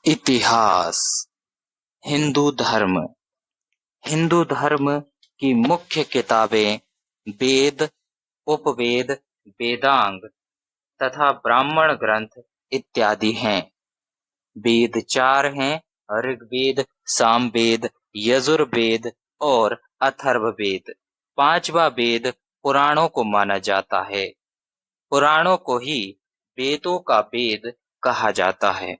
इतिहास। हिंदू धर्म। हिंदू धर्म की मुख्य किताबें वेद, उपवेद, वेदांग तथा ब्राह्मण ग्रंथ इत्यादि हैं। वेद चार हैं: ऋग्वेद, सामवेद, यजुर्वेद और अथर्ववेद। पांचवा वेद पुराणों को माना जाता है। पुराणों को ही वेदों का वेद कहा जाता है।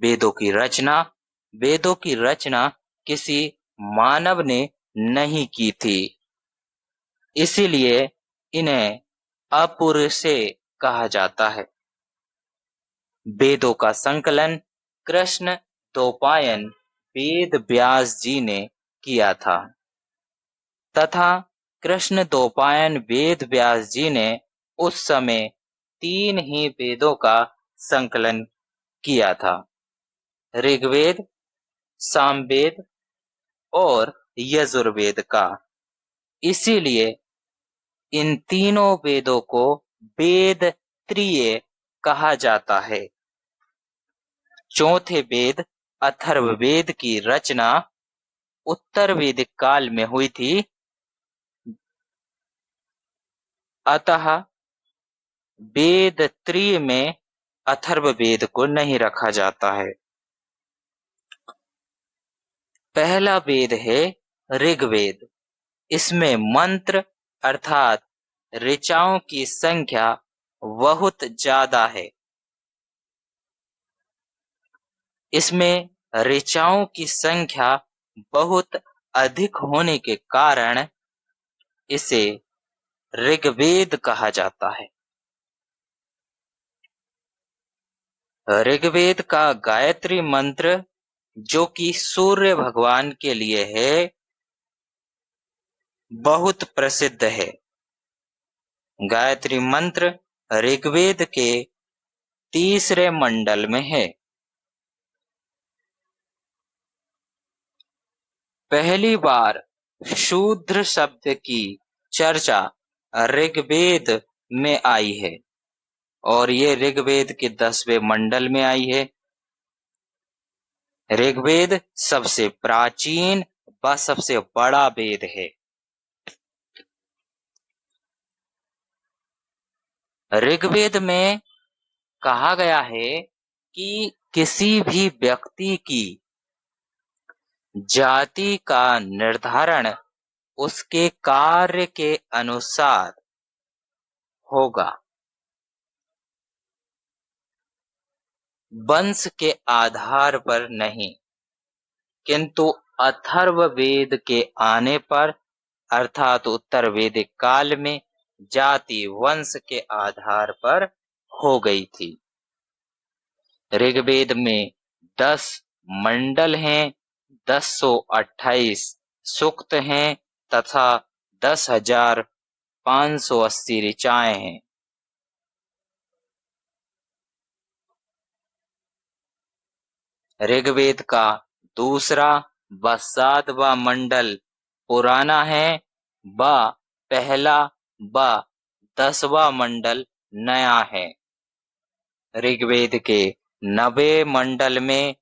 वेदों की रचना वेदों की रचना किसी मानव ने नहीं की थी, इसीलिए इन्हें अपुरुषे कहा जाता है। वेदों का संकलन कृष्ण द्वैपायन वेद व्यास जी ने किया था तथा कृष्ण द्वैपायन वेद व्यास जी ने उस समय तीन ही वेदों का संकलन किया था: ऋग्वेद, सामवेद और यजुर्वेद का। इसीलिए इन तीनों वेदों को वेद त्रय कहा जाता है। चौथे वेद अथर्ववेद की रचना उत्तर वैदिक काल में हुई थी, अतः वेद त्रय में अथर्ववेद को नहीं रखा जाता है। पहला वेद है ऋग्वेद। इसमें मंत्र अर्थात ऋचाओं की संख्या बहुत ज्यादा है। इसमें ऋचाओं की संख्या बहुत अधिक होने के कारण इसे ऋग्वेद कहा जाता है। ऋग्वेद का गायत्री मंत्र, जो कि सूर्य भगवान के लिए है, बहुत प्रसिद्ध है। गायत्री मंत्र ऋग्वेद के तीसरे मंडल में है। पहली बार शूद्र शब्द की चर्चा ऋग्वेद में आई है और ये ऋग्वेद के 10वें मंडल में आई है। ऋग्वेद सबसे प्राचीन व सबसे बड़ा वेद है। ऋग्वेद में कहा गया है कि किसी भी व्यक्ति की जाति का निर्धारण उसके कार्य के अनुसार होगा, वंश के आधार पर नहीं। किंतु अथर्ववेद के आने पर अर्थात उत्तर वैदिक काल में जाति वंश के आधार पर हो गई थी। ऋग्वेद में 10 मंडल हैं, 1028 सूक्त हैं तथा 10,580 ऋचाएं हैं। ऋग्वेद का दूसरा व 7वां मंडल पुराना है व पहला व 10वां मंडल नया है। ऋग्वेद के 9वें मंडल में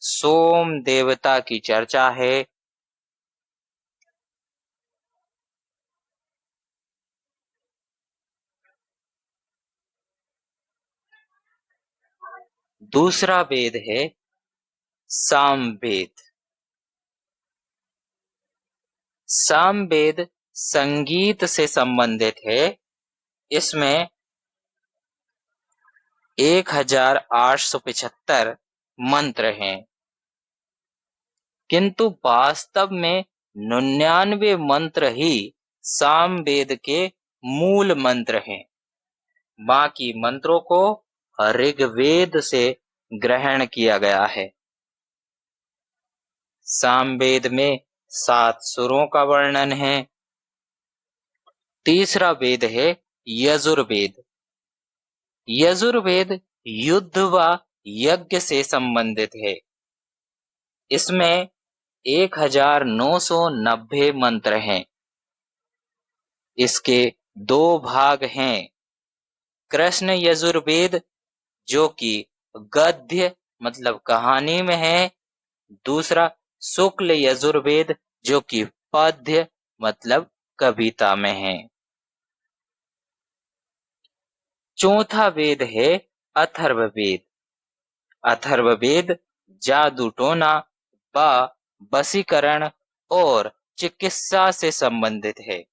सोम देवता की चर्चा है। दूसरा वेद है सामवेद। सामवेद संगीत से संबंधित है। इसमें 1875 मंत्र हैं, किंतु वास्तव में 99 मंत्र ही सामवेद के मूल मंत्र हैं। बाकी मंत्रों को ऋग्वेद से ग्रहण किया गया है। सामवेद में 7 सुरों का वर्णन है। तीसरा वेद है यजुर्वेद। यजुर्वेद युद्ध व यज्ञ से संबंधित है। इसमें 1990 मंत्र हैं। इसके 2 भाग हैं: कृष्ण यजुर्वेद, जो कि गद्य मतलब कहानी में है। दूसरा शुक्ल यजुर्वेद जो कि पद्य मतलब कविता में है। चौथा वेद है अथर्ववेद। अथर्ववेद जादू टोना व वशीकरण और चिकित्सा से संबंधित है।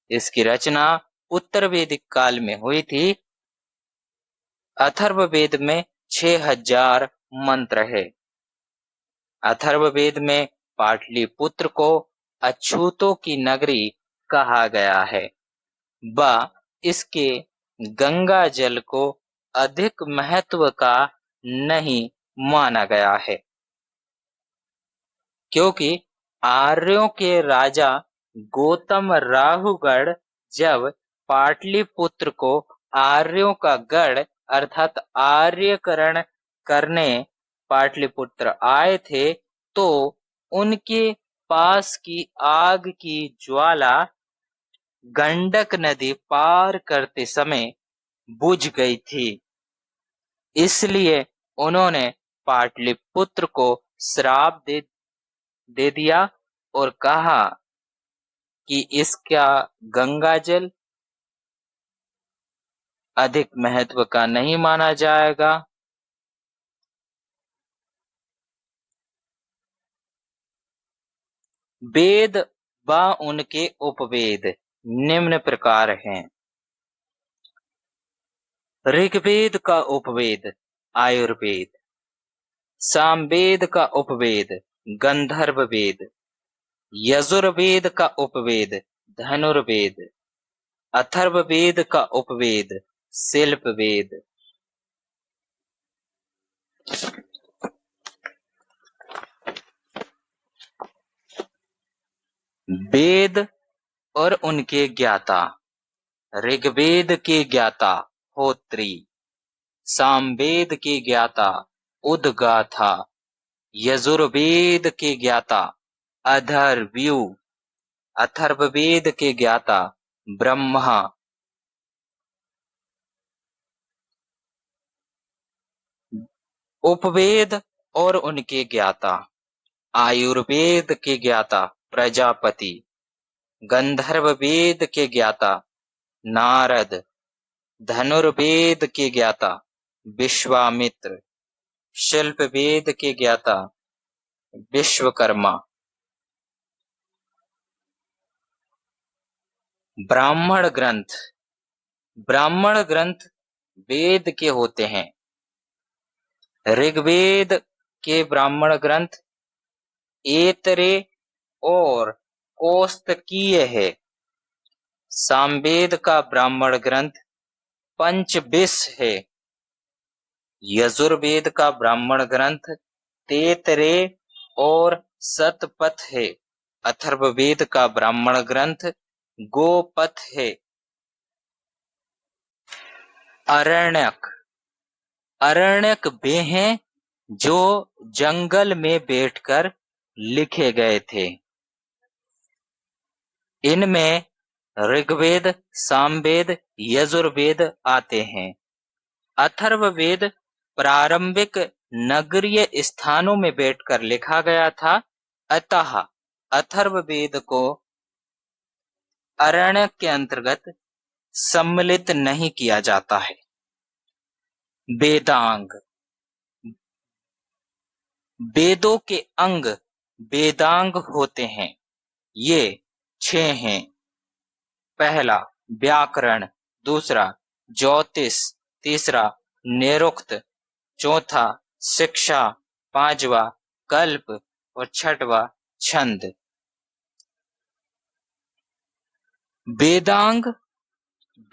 इसकी रचना उत्तर वैदिक काल में हुई थी। अथर्ववेद में 6000 मंत्र है। अथर्ववेद में पाटलिपुत्र को अछूतों की नगरी कहा गया है व इसके गंगा जल को अधिक महत्व का नहीं माना गया है, क्योंकि आर्यों के राजा गौतम राहुगढ़ जब पाटलिपुत्र को आर्यों का गढ़ अर्थात आर्यकरण करने पाटलिपुत्र आए थे, तो उनके पास की आग की ज्वाला गंडक नदी पार करते समय बुझ गई थी। इसलिए उन्होंने पाटलिपुत्र को श्राप दे दिया और कहा कि इसका गंगा जल अधिक महत्व का नहीं माना जाएगा। वेद व उनके उपवेद निम्न प्रकार हैं। ऋग्वेद का उपवेद आयुर्वेद, सामवेद का उपवेद गंधर्व वेद, यजुर्वेद का उपवेद धनुर्वेद, अथर्ववेद का उपवेद शिल्पवेद। वेद और उनके ज्ञाता। ऋग्वेद के ज्ञाता होत्री, सामवेद के ज्ञाता उद्गाथा, यजुर्वेद के ज्ञाता अधर्व्यु, अथर्ववेद के ज्ञाता ब्रह्मा। उपवेद और उनके ज्ञाता। आयुर्वेद के ज्ञाता प्रजापति, गंधर्ववेद के ज्ञाता नारद, धनुर्वेद के ज्ञाता विश्वामित्र, शिल्पवेद के ज्ञाता विश्वकर्मा। ब्राह्मण ग्रंथ। ब्राह्मण ग्रंथ वेद के होते हैं। ऋग्वेद के ब्राह्मण ग्रंथ ऐतरे और कौस्तकीय है। सामवेद का ब्राह्मण ग्रंथ पंचबिस है। यजुर्वेद का ब्राह्मण ग्रंथ तेतरे और शतपथ है। अथर्ववेद का ब्राह्मण ग्रंथ गोपथ है। अरण्यक। अरण्यक वे हैं जो जंगल में बैठकर लिखे गए थे। इनमें ऋग्वेद, सामवेद, यजुर्वेद आते हैं। अथर्ववेद प्रारंभिक नगरीय स्थानों में बैठकर लिखा गया था, अतः अथर्ववेद को अरण्यक के अंतर्गत सम्मिलित नहीं किया जाता है। वेदांग। वेदों के अंग वेदांग होते हैं। ये 6 हैं। पहला व्याकरण, दूसरा ज्योतिष, तीसरा निरुक्त, चौथा शिक्षा, पांचवा कल्प और छठवा छंद। वेदांग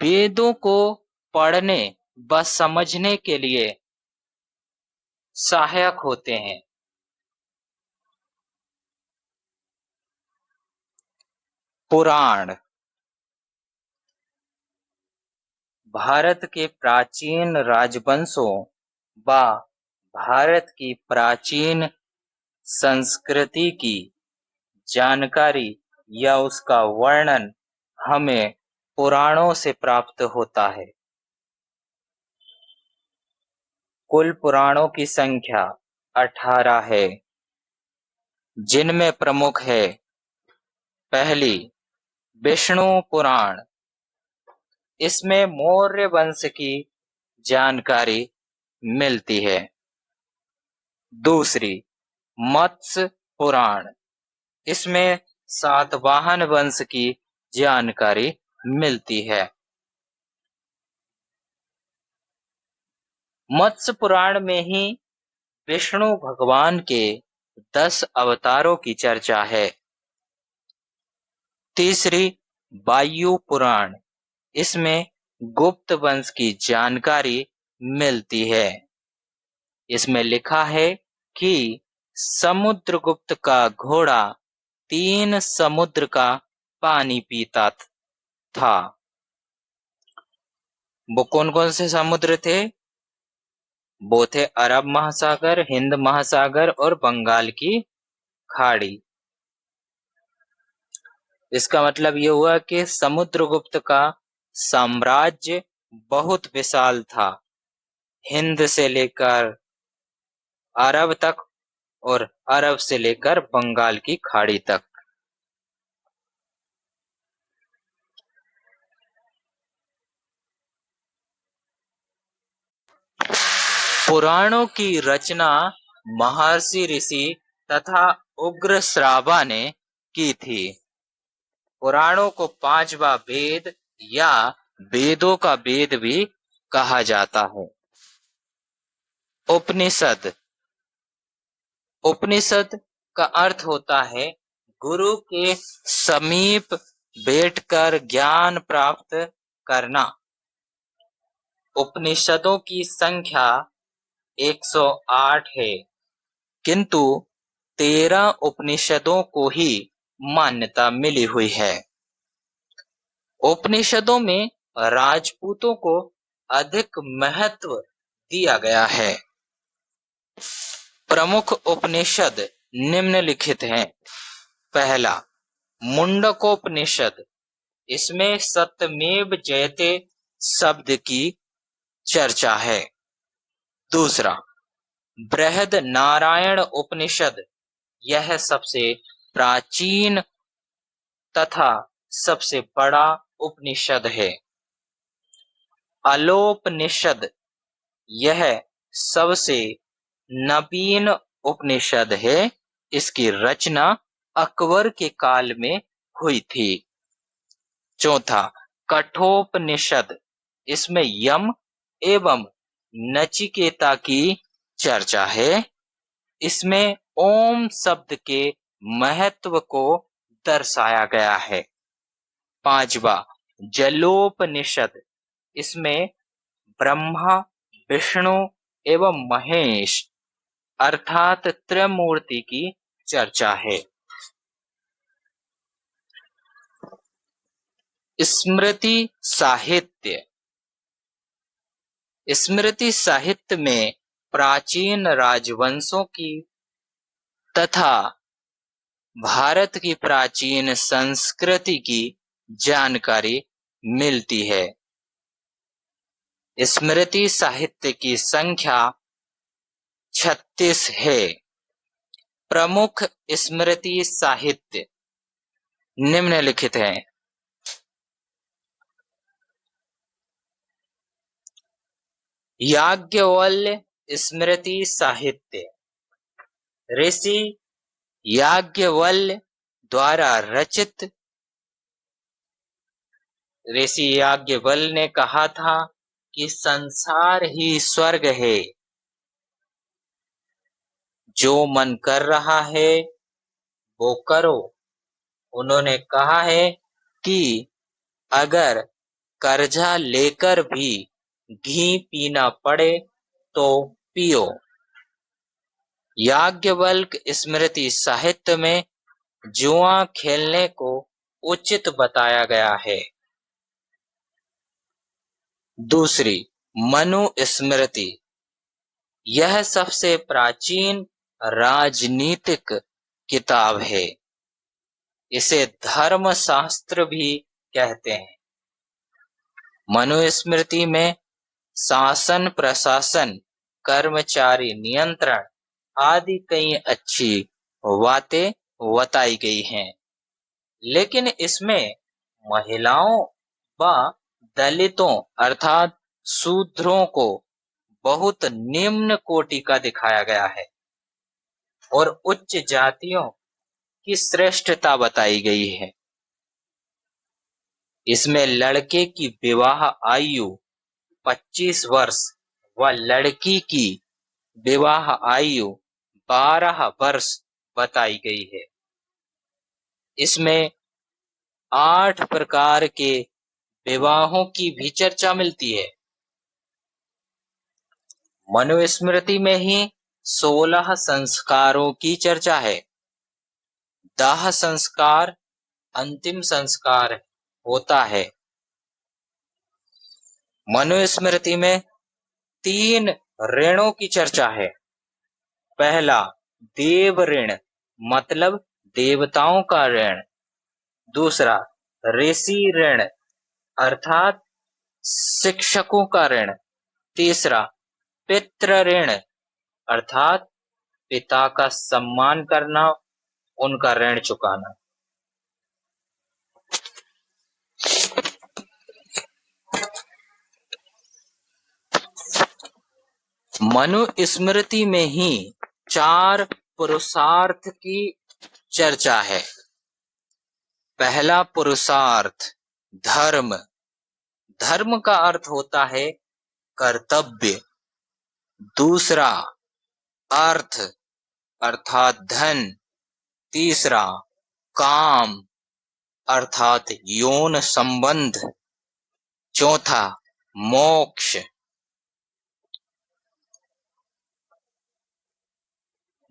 वेदों को पढ़ने व समझने के लिए सहायक होते हैं। पुराण। भारत के प्राचीन राजवंशों व भारत की प्राचीन संस्कृति की जानकारी या उसका वर्णन हमें पुराणों से प्राप्त होता है। कुल पुराणों की संख्या 18 है, जिनमें प्रमुख है पहली विष्णु पुराण। इसमें मौर्य वंश की जानकारी मिलती है। दूसरी मत्स्य पुराण। इसमें सातवाहन वंश की जानकारी मिलती है। मत्स्य पुराण में ही विष्णु भगवान के 10 अवतारों की चर्चा है। तीसरी वायु पुराण। इसमें गुप्त वंश की जानकारी मिलती है। इसमें लिखा है कि समुद्रगुप्त का घोड़ा 3 समुद्र का पानी पीता था। वो कौन कौन से समुद्र थे? वो थे अरब महासागर, हिंद महासागर और बंगाल की खाड़ी। इसका मतलब ये हुआ कि समुद्रगुप्त का साम्राज्य बहुत विशाल था, हिंद से लेकर अरब तक और अरब से लेकर बंगाल की खाड़ी तक। पुराणों की रचना महर्षि ऋषि तथा उग्र श्रावा ने की थी। पुराणों को 5वां वेद या वेदों का वेद भी कहा जाता है। उपनिषद। उपनिषद का अर्थ होता है गुरु के समीप बैठकर ज्ञान प्राप्त करना। उपनिषदों की संख्या 108 है, किंतु 13 उपनिषदों को ही मान्यता मिली हुई है। उपनिषदों में राजपूतों को अधिक महत्व दिया गया है। प्रमुख उपनिषद निम्नलिखित हैं। पहला मुंडकोपनिषद। इसमें सत्यमेव जयते शब्द की चर्चा है। दूसरा बृहद नारायण उपनिषद। यह सबसे प्राचीन तथा सबसे बड़ा उपनिषद है। अलोपनिषद। यह सबसे नवीन उपनिषद है। इसकी रचना अकबर के काल में हुई थी। चौथा कठोपनिषद। इसमें यम एवं नचिकेता की चर्चा है। इसमें ओम शब्द के महत्व को दर्शाया गया है। पांचवा जलोपनिषद। इसमें ब्रह्मा, विष्णु एवं महेश अर्थात त्रिमूर्ति की चर्चा है। स्मृति साहित्य। स्मृति साहित्य में प्राचीन राजवंशों की तथा भारत की प्राचीन संस्कृति की जानकारी मिलती है। स्मृति साहित्य की संख्या 36 है। प्रमुख स्मृति साहित्य निम्नलिखित हैं। याज्ञवल्क्य स्मृति साहित्य। ऋषि याज्ञवल्क्य द्वारा रचित। ऋषि याज्ञवल्क्य ने कहा था कि संसार ही स्वर्ग है। जो मन कर रहा है वो करो। उन्होंने कहा है कि अगर कर्जा लेकर भी घी पीना पड़े तो पियो। याज्ञवल्क्य स्मृति साहित्य में जुआ खेलने को उचित बताया गया है। दूसरी मनु स्मृति। यह सबसे प्राचीन राजनीतिक किताब है। इसे धर्म शास्त्र भी कहते हैं। मनु स्मृति में शासन प्रशासन कर्मचारी नियंत्रण आदि कई अच्छी बातें बताई गई हैं, लेकिन इसमें महिलाओं व दलितों अर्थात शूद्रों को बहुत निम्न कोटि का दिखाया गया है और उच्च जातियों की श्रेष्ठता बताई गई है। इसमें लड़के की विवाह आयु 25 वर्ष व लड़की की विवाह आयु 12 वर्ष बताई गई है। इसमें 8 प्रकार के विवाहों की भी चर्चा मिलती है। मनुस्मृति में ही 16 संस्कारों की चर्चा है। दाह संस्कार अंतिम संस्कार होता है। मनुस्मृति में 3 ऋणों की चर्चा है। पहला देव ऋण मतलब देवताओं का ऋण, दूसरा ऋषि ऋण अर्थात शिक्षकों का ऋण, तीसरा पितृ ऋण अर्थात पिता का सम्मान करना, उनका ऋण चुकाना। मनुस्मृति में ही 4 पुरुषार्थ की चर्चा है। पहला पुरुषार्थ धर्म। धर्म का अर्थ होता है कर्तव्य। दूसरा अर्थ अर्थात धन, तीसरा काम अर्थात यौन संबंध, चौथा मोक्ष।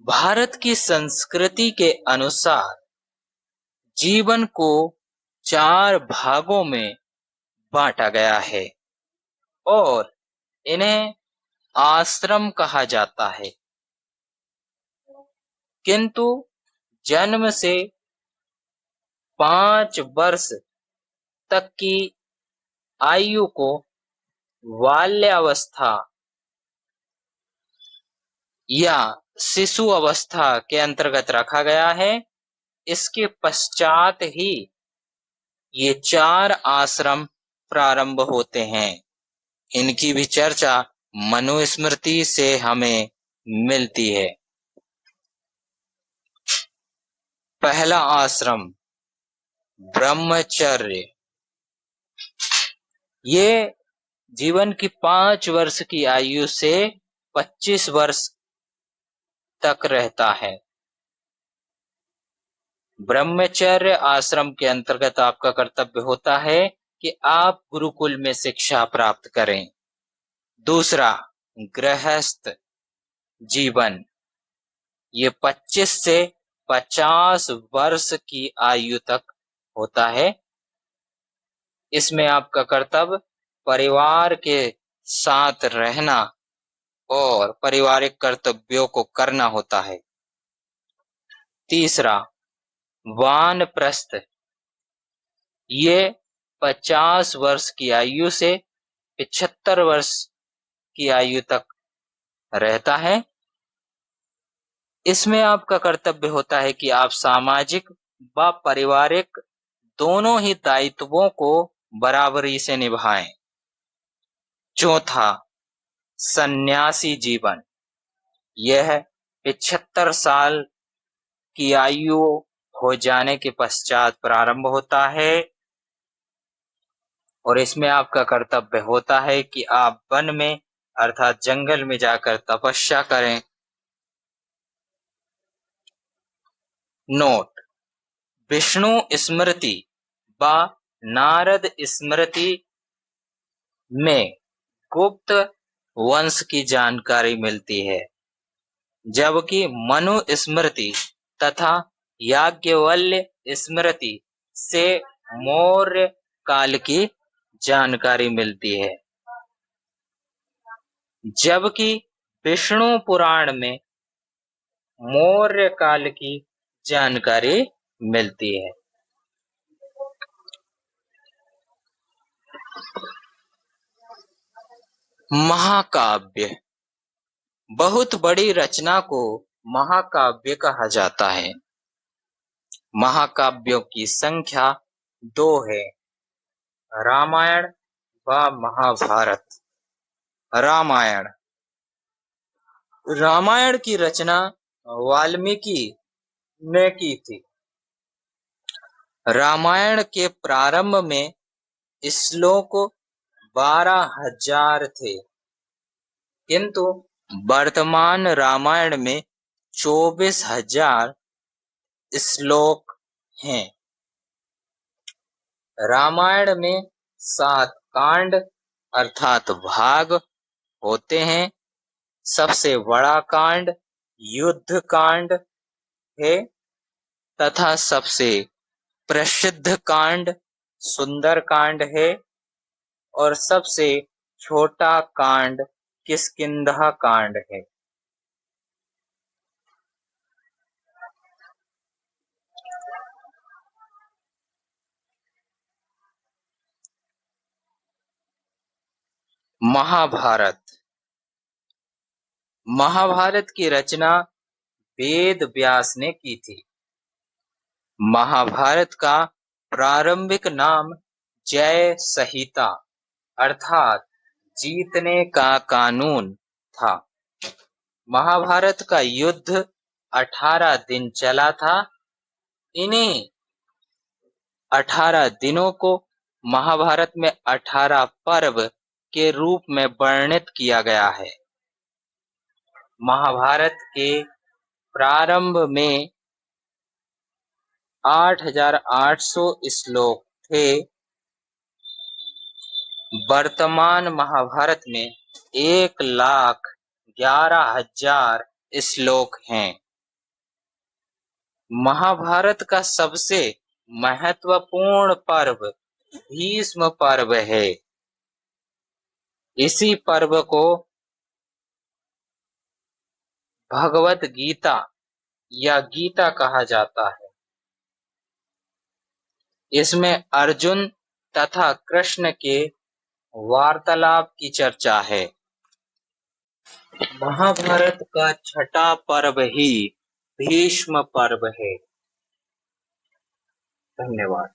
भारत की संस्कृति के अनुसार जीवन को 4 भागों में बांटा गया है और इन्हें आश्रम कहा जाता है, किंतु जन्म से 5 वर्ष तक की आयु को बाल्यावस्था या शिशु अवस्था के अंतर्गत रखा गया है। इसके पश्चात ही ये 4 आश्रम प्रारंभ होते हैं। इनकी भी चर्चा मनुस्मृति से हमें मिलती है। पहला आश्रम ब्रह्मचर्य। ये जीवन की 5 वर्ष की आयु से 25 वर्ष तक रहता है। ब्रह्मचर्य आश्रम के अंतर्गत आपका कर्तव्य होता है कि आप गुरुकुल में शिक्षा प्राप्त करें। दूसरा गृहस्थ जीवन। ये 25 से 50 वर्ष की आयु तक होता है। इसमें आपका कर्तव्य परिवार के साथ रहना और पारिवारिक कर्तव्यों को करना होता है। तीसरा वानप्रस्थ। ये 50 वर्ष की आयु से 75 वर्ष की आयु तक रहता है। इसमें आपका कर्तव्य होता है कि आप सामाजिक व पारिवारिक दोनों ही दायित्वों को बराबरी से निभाएं। चौथा सन्यासी जीवन। यह 75 साल की आयु हो जाने के पश्चात प्रारंभ होता है और इसमें आपका कर्तव्य होता है कि आप वन में अर्थात जंगल में जाकर तपस्या करें। नोट: विष्णु स्मृति व नारद स्मृति में गुप्त वंश की जानकारी मिलती है, जबकि मनु स्मृति तथा याज्ञवल्क्य स्मृति से मौर्य काल की जानकारी मिलती है, जबकि विष्णु पुराण में मौर्य काल की जानकारी मिलती है। महाकाव्य। बहुत बड़ी रचना को महाकाव्य कहा जाता है। महाकाव्यों की संख्या 2 है, रामायण व महाभारत। रामायण रामायण की रचना वाल्मीकि ने की थी। रामायण के प्रारंभ में श्लोक 12,000 थे, किंतु वर्तमान रामायण में 24,000 श्लोक हैं। रामायण में 7 कांड अर्थात भाग होते हैं। सबसे बड़ा कांड युद्ध कांड है तथा सबसे प्रसिद्ध कांड सुंदर कांड है और सबसे छोटा कांड किष्किंधा कांड है। महाभारत महाभारत की रचना वेद व्यास ने की थी। महाभारत का प्रारंभिक नाम जय संहिता अर्थात जीतने का कानून था। महाभारत का युद्ध 18 दिन चला था। इन्हीं 18 दिनों को महाभारत में 18 पर्व के रूप में वर्णित किया गया है। महाभारत के प्रारंभ में 8,800 श्लोक थे। वर्तमान महाभारत में 1,11,000 श्लोक हैं। महाभारत का सबसे महत्वपूर्ण पर्व भीष्म पर्व है। इसी पर्व को भगवत गीता या गीता कहा जाता है। इसमें अर्जुन तथा कृष्ण के वार्तालाप की चर्चा है। महाभारत का छठा पर्व ही भीष्म पर्व है। धन्यवाद।